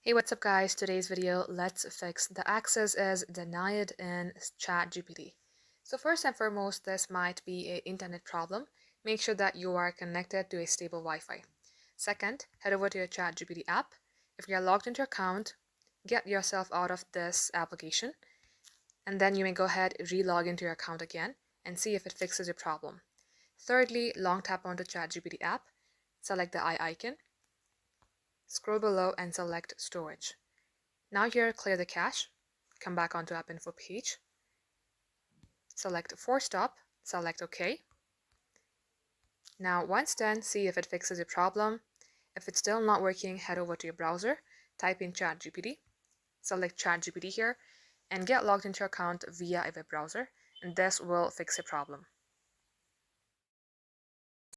Hey, what's up guys? Today's video, let's fix the access is denied in ChatGPT. So first and foremost, this might be an internet problem. Make sure that you are connected to a stable Wi-Fi. Second, head over to your ChatGPT app. If you're logged into your account, get yourself out of this application, and then you may go ahead, re-log into your account again and see if it fixes your problem. Thirdly, long tap onto ChatGPT app, select the eye icon, scroll below and select storage. Now here, clear the cache, come back onto App Info page, select Force Stop, select OK. Now once done, see if it fixes your problem. If it's still not working, head over to your browser, type in ChatGPT, select ChatGPT here, and get logged into your account via a web browser, and this will fix your problem.